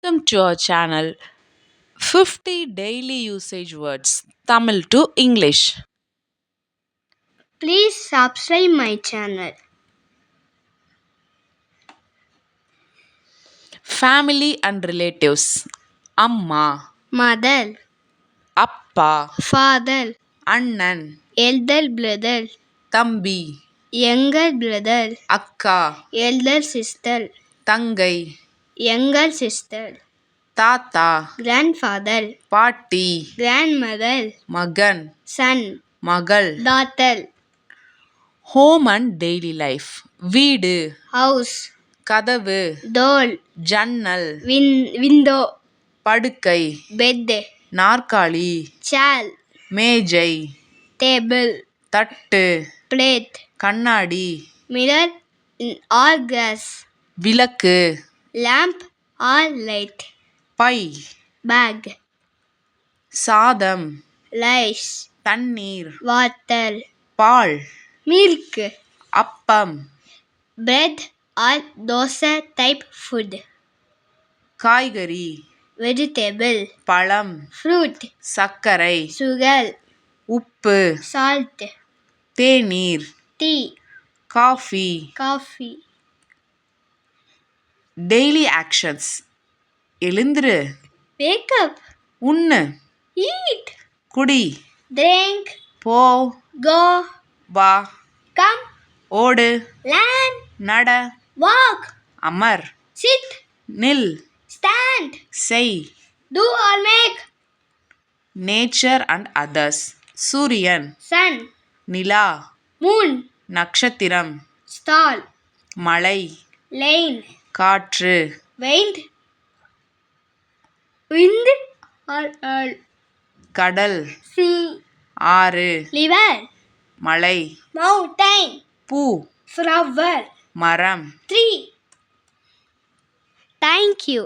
welcome to our channel 50 daily usage words Tamil to English. Please subscribe my channel. Family and relatives Amma, Mother, Appa, father, Annan, elder brother, Thambi, younger brother, Akka, elder sister, Tangai, younger sister, Tata, grandfather, Paati, grandmother, Magan, son, Magal. daughter, Home and daily life வீடு, house, கதவு, door, ஜன்னல், window, படுக்கை, bed, நாற்காலி, chair, மேஜை, table, தட்டு, plate, கண்ணாடி, mirror or glass, விளக்கு, lamp or light, பை, bag, சாதம், rice, தண்ணீர், water, பால், milk, அப்பம், bread or dosa type food, காய்கறி, vegetable, பழம், fruit, சர்க்கரை, sugar, உப்பு, salt, தேநீர், tea, coffee. coffee. Daily actions எழுந்திரு, Wake up, உண்ணு, eat, குடி, drink, போ, go, வா, come, ஓடு, land, நட, walk, அமர், sit, நில், stand, செய். do or make, nature and others சூரியன், sun, நிலா, moon, நட்சத்திரம், star, மழை, rain, காற்று, wind or earth, கடல், sea, ஆறு, river, மலை, mountain, பூ, flower, மரம். tree. Thank you.